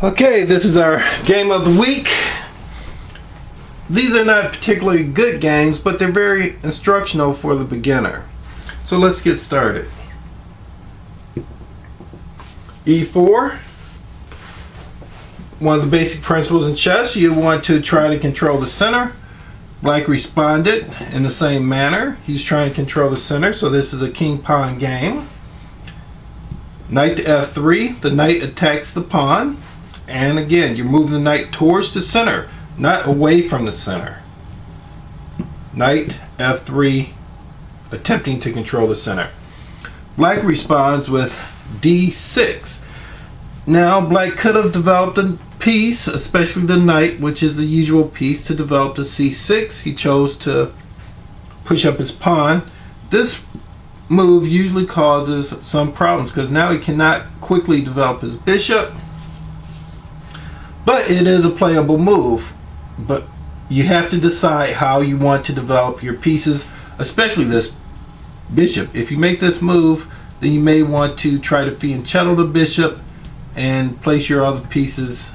Okay, this is our game of the week. These are not particularly good games, but they're very instructional for the beginner. So let's get started. E4. One of the basic principles in chess, you want to try to control the center. Black responded in the same manner. He's trying to control the center, so this is a king-pawn game. Knight to F3, the knight attacks the pawn. And again, you're moving the knight towards the center, not away from the center. Knight F3, attempting to control the center. Black responds with D6. Now, Black could have developed a piece, especially the knight, which is the usual piece, to develop to C6. He chose to push up his pawn. This move usually causes some problems because now he cannot quickly develop his bishop. But it is a playable move. But you have to decide how you want to develop your pieces, especially this bishop. If you make this move, then you may want to try to fianchetto the bishop and place your other pieces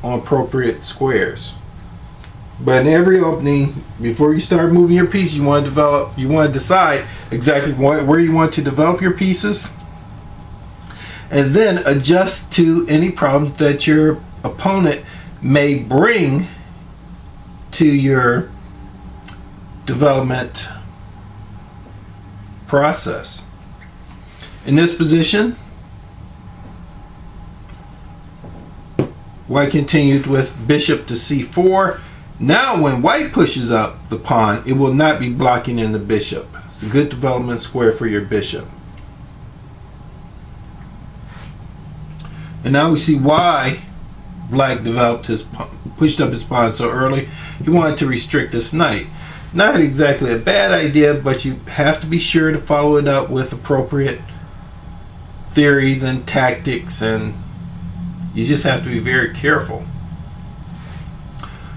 on appropriate squares. But in every opening, before you start moving your piece, you want to decide exactly where you want to develop your pieces, and then adjust to any problems that your opponent may bring to your development process. In this position, White continued with bishop to C4. Now when White pushes up the pawn, it will not be blocking in the bishop. It's a good development square for your bishop. And now we see why Black pushed up his pawn so early. He wanted to restrict this knight. Not exactly a bad idea, but you have to be sure to follow it up with appropriate theories and tactics, and you just have to be very careful.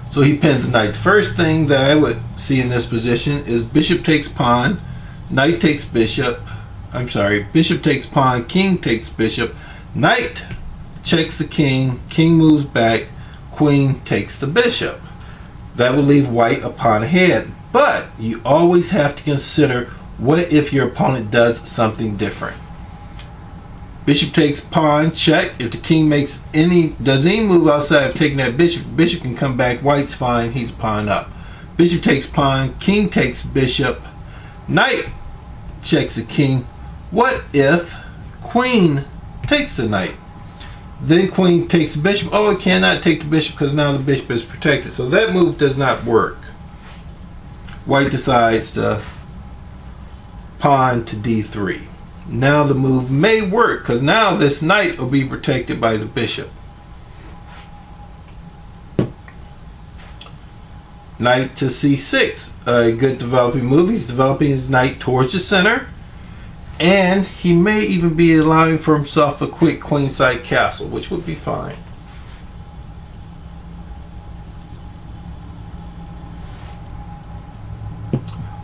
So he pins the knight. The first thing that I would see in this position is bishop takes pawn, knight takes bishop. Bishop takes pawn, king takes bishop, knight checks the king, king moves back, queen takes the bishop. That will leave White a pawn ahead. But you always have to consider, what if your opponent does something different? Bishop takes pawn, check. If the king does any move outside of taking that bishop, bishop can come back. White's fine, he's pawn up. Bishop takes pawn, king takes bishop, knight checks the king. What if queen takes the knight? Then queen takes the bishop. Oh, it cannot take the bishop because now the bishop is protected. So that move does not work. White decides to pawn to D3. Now the move may work because now this knight will be protected by the bishop. Knight to C6, a good developing move. He's developing his knight towards the center, and he may even be allowing for himself a quick queenside castle, which would be fine.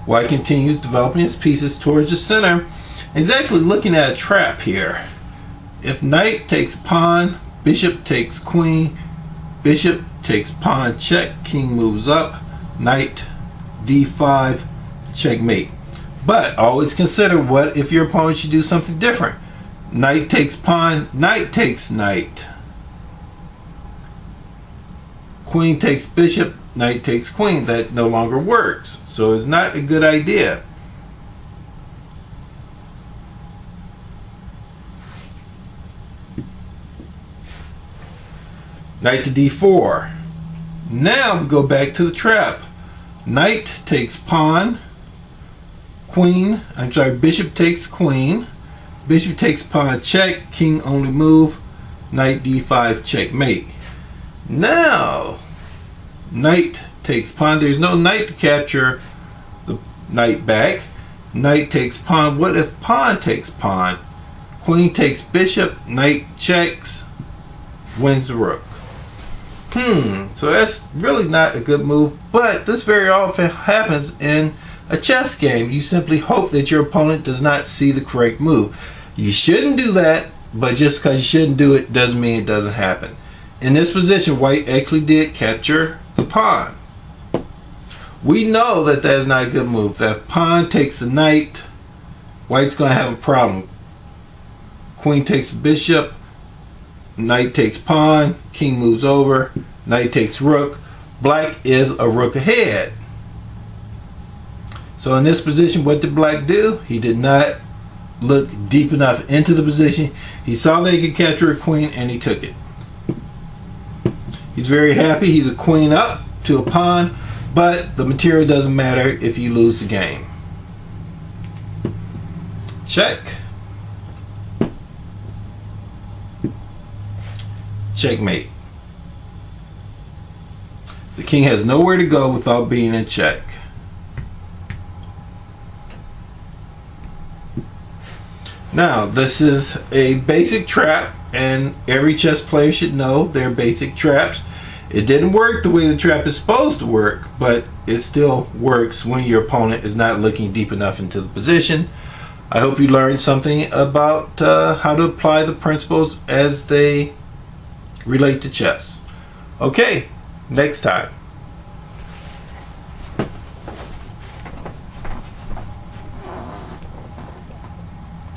White continues developing his pieces towards the center. He's actually looking at a trap here. If knight takes pawn, bishop takes queen, bishop takes pawn check, king moves up, knight D5, checkmate. But always consider, what if your opponent should do something different? Knight takes pawn, knight takes knight. Queen takes bishop, knight takes queen. That no longer works. So it's not a good idea. Knight to D4. Now we go back to the trap. Knight takes pawn, bishop takes queen, bishop takes pawn check, king only move, knight D5 checkmate. Now knight takes pawn. There's no knight to capture the knight back. Knight takes pawn. What if pawn takes pawn? Queen takes bishop, knight checks, wins the rook. So that's really not a good move, but this very often happens in a chess game. You simply hope that your opponent does not see the correct move. You shouldn't do that but just because you shouldn't do it doesn't mean it doesn't happen. In this position, white actually did capture the pawn. We know that that is not a good move. If pawn takes the knight, white's going to have a problem. Queen takes the bishop, knight takes pawn, king moves over, knight takes rook. Black is a rook ahead. So in this position, what did black do? He did not look deep enough into the position. He saw that he could capture a queen and he took it. He's very happy. He's a queen up to a pawn, but the material doesn't matter if you lose the game. Check. Checkmate. The king has nowhere to go without being in check. Now, this is a basic trap, and every chess player should know their basic traps. It didn't work the way the trap is supposed to work, but it still works when your opponent is not looking deep enough into the position. I hope you learned something about how to apply the principles as they relate to chess. Okay, next time.